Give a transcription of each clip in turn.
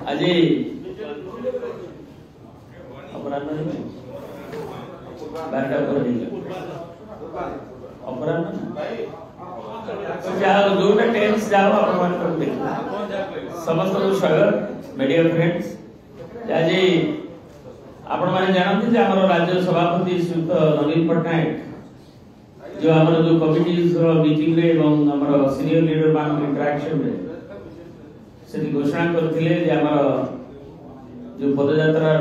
आज अपराह्न बारटा अपराह्न जोटा टेन्स जाओ आप समस्त स्वागत मीडिया फ्रेंड्स। आज आपण मैंने जानते राज्य सभापति श्रीयुक्त नवीन पट्टनायक जो आम जो कमिटी मीटिंग रे सीनियर लीडर मान इंटरेक्शन रे से घोषणा करते जो पदयात्रा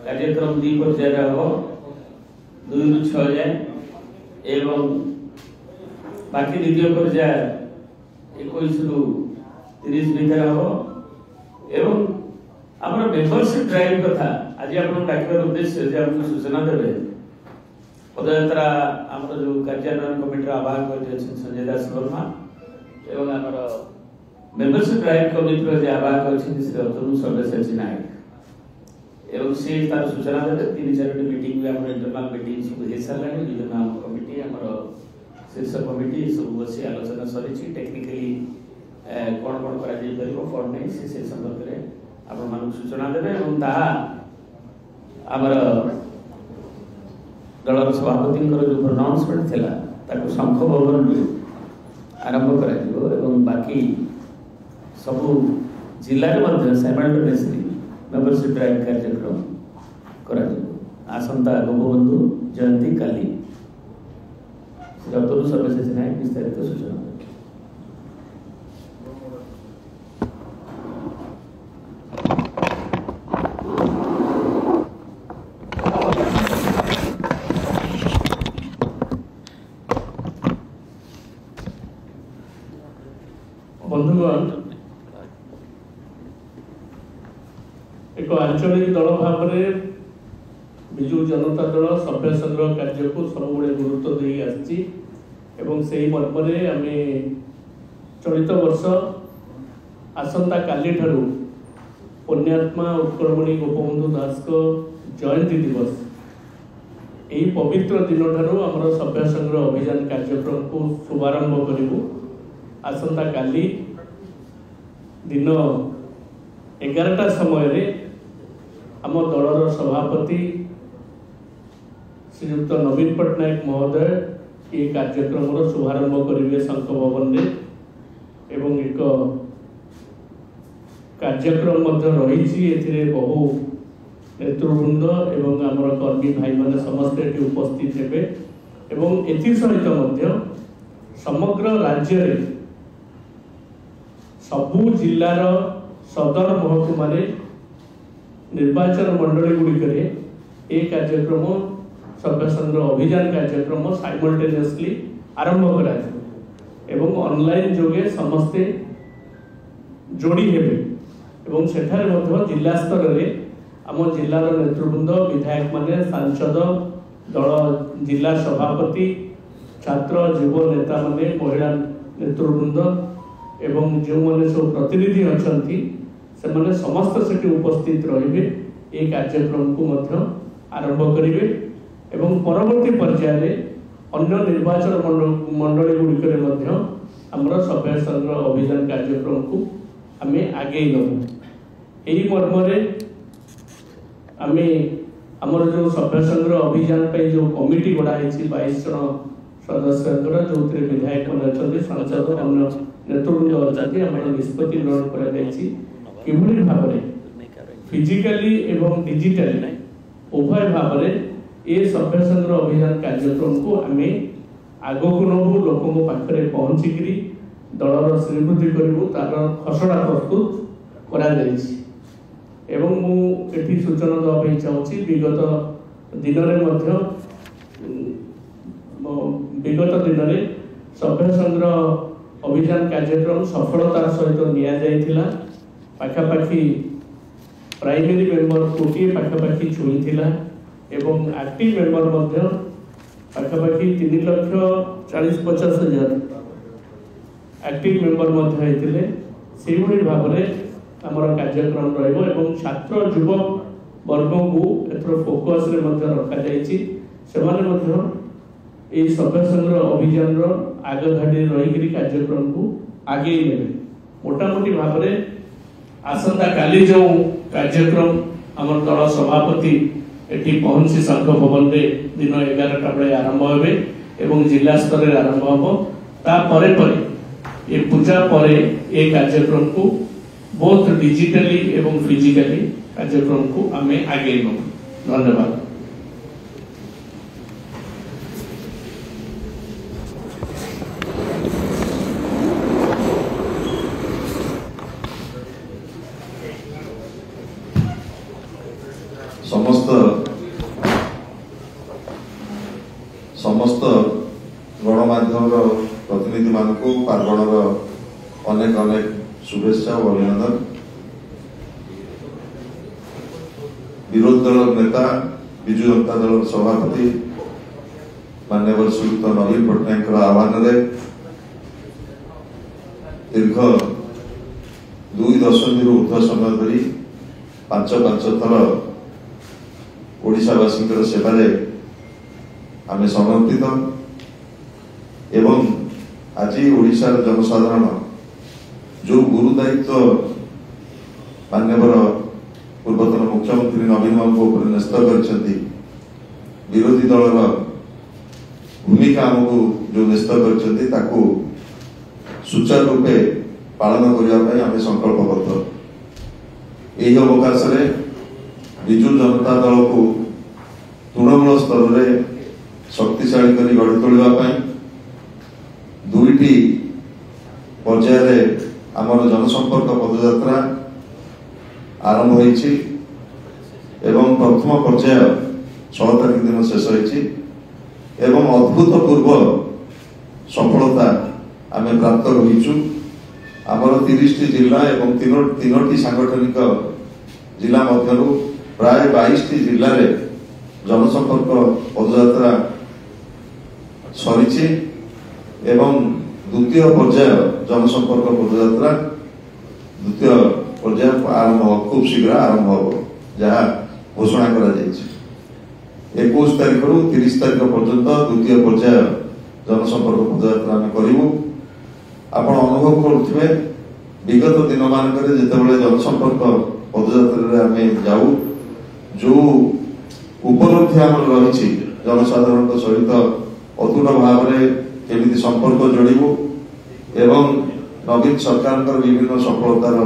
कार्यक्रम 2 पर्याय हम 2 ରୁ 6 जाए एवं बाकी द्वितीय पर्याय 21 ରୁ 30 भितर हम एवं आम मेंबरशिप ड्राइव कथा आज आप डाकिबार उद्देश्य आपको सूचना देवे पदयात्रा आम जो कार्यान्वयन कमिटी आवाहक संजय दास वर्मा एवं आम मेंबरशिप ड्राइव कमिटी आवाहक अच्छे श्री अतनु सर्वेश्वर नायक एवं से तार सूचना देते 3-4 मीटिंग में इंटरनल मीटिंग सब हो सारा विभिन्न कमिटी शीर्ष कमिटी सब बस आलोचना सरी टेक्निकली कौन कौन कौन नहीं से संपर्क में आपण सूचना देवे दलर सभापति जो प्रनाउंसमेंट थिला ताको शंख भवन आरंभ कर बाकी सबू जिले में साइमल्टेनियसली मेंबरशिप ड्राइव कार्यक्रम करा आसंता गोपबंधु जयंती काली अतनु सर्वेश्वर नायक विस्तारित सूचना। बंधुगण एक आंचलिक दल भाव में विजु जनता दल सभ्य संग्रह कार्य को सब गुरुत्व दे आसी मर्म आम चलित वर्ष आसंता काली ठारू पुण्यात्मा उत्कलमणि गोपबंधु दास को जयंती दिवस यही पवित्र दिन ठारू आम सभ्य संग्रह अभियान कार्यक्रम को शुभारंभ करूँ। आसंता काली दिन 11टा समय आम दलर सभापति श्रीयुक्त नवीन पट्टनायक महोदय ये कार्यक्रम शुभारंभ करेंगे शंख भवन में एवं एक कार्यक्रम रही बहु नेतृवृंद एवं आमर कर्मी भाई मैंने समस्ते उपस्थित हे सहित समग्र राज्य रे सबू जिलार सदर महकुमा निर्वाचन मंडली गुड़िक कार्यक्रम सभ्य संग्रह अभियान कार्यक्रम साइमल्टेनियसली आरंभ करा ऑनलाइन जोगे समस्ते जोड़ी हेबे सेठारे जिला स्तर में आम जिलार नेतृवृंद विधायक माने सांसद दल जिला सभापति छात्र युव नेता माने महिला नेतृवृंद एवं जो मैंने सब प्रतिनिधि अच्छा से मैंने समस्त से उपस्थित रे ये कार्यक्रम को आरंभ करेंगे एवं परवर्ती पर्याय अन्य निर्वाचन मंडली गुड़िक आमर सभ्य संग्रह अभियान कार्यक्रम को आम आगे नबू यही मर्म आम आमर जो सभ्य संग्रह अभियान जो कमिटी गढ़ाई 22 जन सदस्य जो विधायक मैंने अच्छा सांसद अन्य नेतृवृंद अच्छी आम निष्पत्ति ग्रहण कर भाव फिजिकली एवं डिजिटली उभय भाव ये सभ्य संग्रह अभियान कार्यक्रम को आम आग को नबू लोक पाखे पहुँचिक दलर श्रीवृद्धि करूँ तार खसड़ा प्रस्तुत करा मुझे सूचना देवाई चाहूँगी विगत दिन में सभ्य संग्रह अभियान कार्यक्रम सफलतार सहित निया पाखापाखि प्राइमरी मेंबर 20 पाखापाखि छुई एवं एक्टिव मेंबर पाखापाखि 3,40,50,000 एक्टिव मेंबर होते से भाव में आमर कार्यक्रम रही छात्र युवक वर्ग को एथर फोकस रखा से सभ्य संग्रह अभियान आग घाटी रही कार्यक्रम को आगे ने मोटामोटी भाव में आसंता काली जो कार्यक्रम आम दल सभापति एटी पहुंची संघ भवन रे दिन 11टा बेले आरंभ होबे एवं जिला स्तर रे आरंभ होबो ता परे परे ये पूजा परे ए कार्यक्रम को बहुत डिजिटली एवं फिजिकली कार्यक्रम को आमे आगे नो। धन्यवाद। समस्त गणमाध्यम प्रतिनिधि मान पार्वण अनेक अनेक शुभेच्छा और अभिनंदन। विरोधी दल नेता विजु जनता दल सभापति माननीय श्रीयुक्त नवीन पट्टनायक आह्वान दीर्घ 2 दशंधि ऊर्ध्व समय धरी 5 थर ओडिशावासी सेवारे आमे समर्पित एवं आज ओडिशा जनसाधारण जो गुरु दायित्व मान्यवर पूर्वतन मुख्यमंत्री नवीन बाबू न्यस्त कर विरोधी दल भूमिका आमको जो न्यस्त कर सुचारू रूपे पालन करने आम संकल्पबद्ध। यही अवकाश विजु जनता दल को तृणमूल स्तर में शक्तिशाली कर गढ़ी तोड़ापी 2टी पर्याय आमर जनसंपर्क पदयात्रा आरंभ होइछि एवं प्रथम पर्याय 6 तारीख दिन शेष होइछि एवं अभूतपूर्व सफलता आमे प्राप्त होइछु। आमर 30टी जिला एवं 3टी सांगठनिक जिला मध्यरु प्राय 22टी जिले में जनसंपर्क पदयात्रा सरी एवं द्वितीय पर्याय जनसंपर्क पदयात्रा द्वितीय पर्याय आरंभ खूब शीघ्र आरंभ हो जहाँ घोषणा कर 21 तारीख रु 30 तारीख पर्यंत द्वितीय पर्याय जनसंपर्क पदयात्रा आम करूँ। आपण अनुभव करुवे विगत दिन मानक जितेबाला जनसंपर्क पदयात्रा आम जाऊ जो उपलब्धि आम रही जनसाधारण सहित अतुट भाव केमी संपर्क जोड़ू एवं नवीन सरकार विभिन्न सफलतार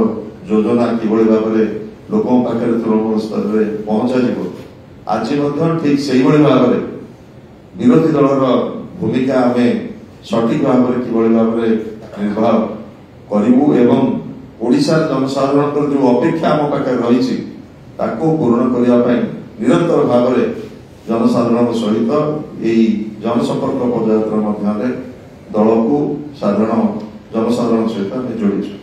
योजना किभली भाव में लोकों पाखे तृणमूल स्तर में पहुंचा आज ठीक से भाव में विरोधी दलर भूमिका आम सठिक भाव में किभली भाव में निर्वाह करूँ एवं ओडिशा जनसाधारण जो अपेक्षा आम पाखे रही पूर्ण करने निरंतर भाव में जनसाधारण सहित यही जनसंपर्क पदयात्रा मध्य दल को साधारण जनसाधारण सहित आम जोड़ीचु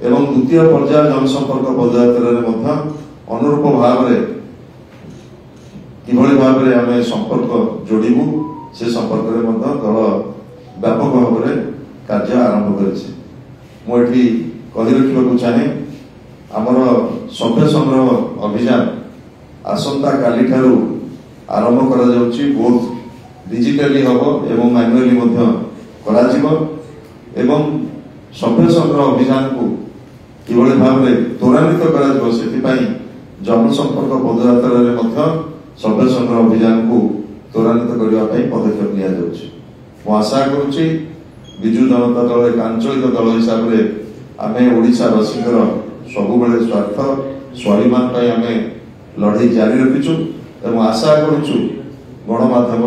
एवं द्वितीय पर्याय जनसंपर्क पदयात्रा अनुरूप भाव में किभली भाव में आम संपर्क जोड़ू से संपर्क में दल व्यापक भाव में कार्य आरंभ करी रखा चाहे आमर सभ्य संग्रह अभियान आसंता काली ठारू आरंभ करा जाउची बोथ डिजिटली हम एवं मैनुअली करा एवं सभ्य संग्रह अभियान को किभली भाव में त्वरान्वित करा जनसंपर्क पदयात्रा सभ्य संग्रह अभियान को त्वरान्वित करने पदक्षेप लिया जाउची। मु आशा करुच्ची विजु जनता दल एक आंचलिक दल हिसाब से आम ओडिशावासी सबुबले स्वार्थ स्वाभिमान आम लड़ाई जारी रखीचु एवं आशा करुचु गणमाध्यम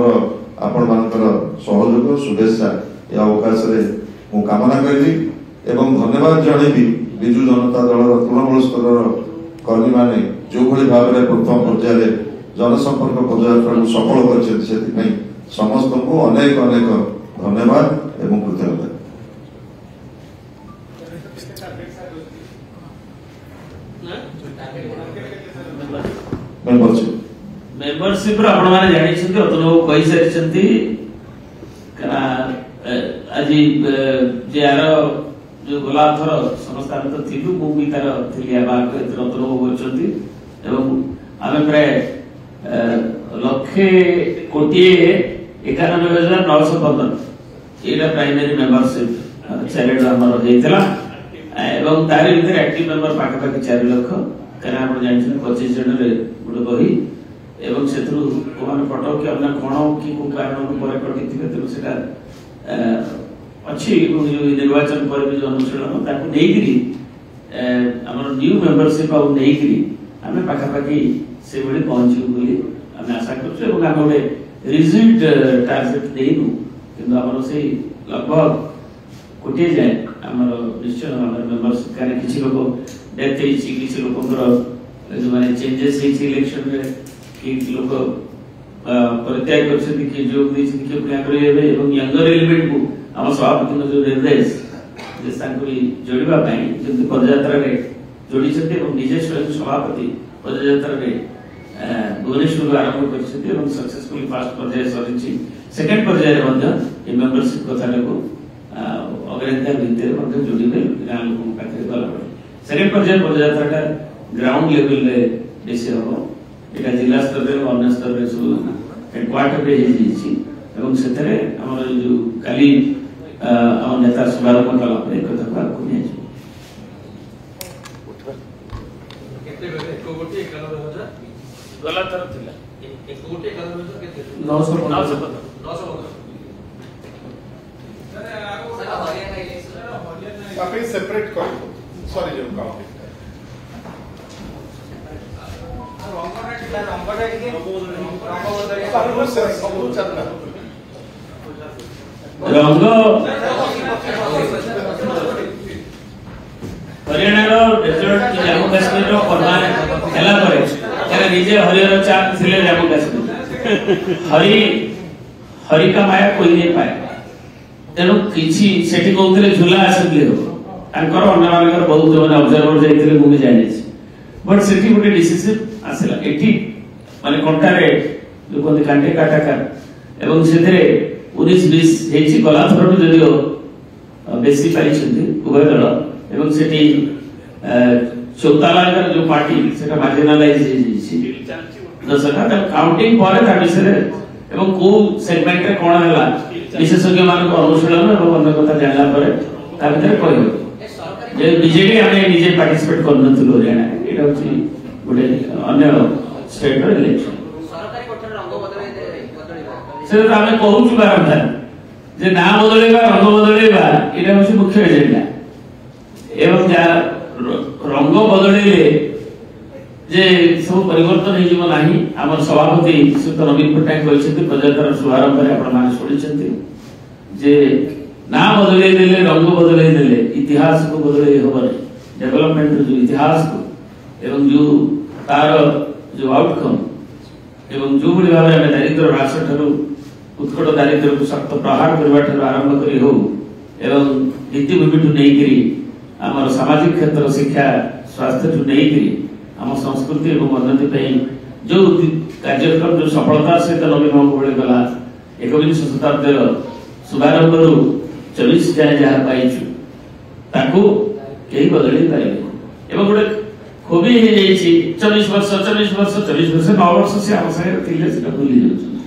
आपण मानकर सहयोग शुभेच्छा ये अवकाश मु कामना करी एवं धन्यवाद जनइबी विजु जनता दल तृणमूल स्तर कर्मी माने जो भली भाव में प्रथम पर्याय जनसंपर्क पदयात्रा को सफल कर समस्त को अनेक अनेक धन्यवाद एवं कृतज्ञता। मेंबरशिप आपण माने जानि छथि अतनो कहि सारि छथि आज जे आर जो गोला थर समस्त आम तो थिलु मु भी तार थिलिया बाग रतन होचंती एवं आमे प्राय लक्षे कोटी 91,915 एटा प्राइमरी मेंबरशिप चैरिटी हमर हेतला एवं तारी भितर एक्टिव मेंबर पाखापाखि 4 लाख कारण आप जानते 25 जन गोटे बही एवं से फटो कि अन्य कौन कि कारण पर कटिथे तेणु सेटा अच्छी निर्वाचन पर भी जो अनुशीलन ताकू नहीं आमर न्यू मेंबरशिप आउ नहीं आम पाखापाखि से भाई पहुंचू बोली आम आशा करें आम गोटे रिजिड टार्गेट देनु कि आम से लगभग कोटे जाए आम निश्चय मेंबरशिप कारण किसी लोग डेथ किसी लोकर जो मैंने चेंजेस इलेक्शन में कि लोग परित्याग कर जोग यंगर एलिमेंट को आम सभापति जो निर्देश जोड़वा पदयात्रा जोड़ी निजे स्वयं सभापति पदयात्रा भुवनेश्वर आरंभ कर सक्सेसफुली फास्ट पर्याय सरी सेकेंड पर्याय मेंबरशिप कथा को अग्रता भितर जोड़े गाँ लोक पाखे गला सेकेंड पर्याय पदयात्रा ग्राउंड लेवल बेसी हम यहाँ जिला स्तर में अन्य स्तर में सब हेडक्वार्टर से जो काली आम नेता शुभारंभ कला एक कथा को गला थर सेपरेट कर सॉरी जो काम रंग हरियाणा रिजल्ट जम्मू काश्मीर निजे हरिहर चाँद थे जम्मू काश्मीर हरि का माया कोई नहीं पाए तेणु किसी कहते झूला आसेम्बली हम अन्य बहुत जो ऑब्जर्वर जाते मुझे जानी बट से गोटे डिसीजन आसला एटी माने कंटारे जो कहते कांटे काटाकार एवं से 19-20 गला थर जदिव बेसी पाई उभय दल एवं से चौताला जो पार्टी से मार्जिनालाइज दसटा काउंटिंग एवं को सेगमेंट रे कोन हला विशेषज्ञ मान को अनुशीलन और अन्य कथा जानला परे ता भीतर कहबो जे बीजेडी आमे निजे पार्टिसिपेट करनथुलो हरियाणा एटा होची गोटे अन्य स्टेट रो इलेक्शन सरकारी कोठर रंग बदलै से आमे कहूछु बारंबार जे ना बदलेबा रंग बदलेबा एटा होची मुख्य एजेंडा एवं जा रंग बदलेले जे सब परिवर्तन हो जीव नाही हमर सभापति श्री नवीन पट्टनायक कहते पदयात्रा शुभारंभ में आपण माने सुनिछंती जे ना बदले देले रंग बदले देले इतिहास को बदले होबे डेवलपमेंट जो इतिहास को एवं जो तार जो आउटकम एवं जो बड़ी भाव में दारिद्र ह्रास ठरो उत्कट दारिद्र को सख्त प्रहार करबा ठरो आरंभ करी हो एवं नीतिभूमि ठु नहीं करी हमर सामाजिक क्षेत्र शिक्षा स्वास्थ्य ठु नहीं करी आम संस्कृति और उन्नति जो कार्यक्रम जो सफलता सहित नवीन बाबू बड़े गला 21 शताब्दी शुभारंभ 24 जाए जहाँ पाइछु ताकू कहीं बदल पारे एवं गोटे खूबी 24 वर्ष 9 वर्ष से आम सागर भूली जाऊँ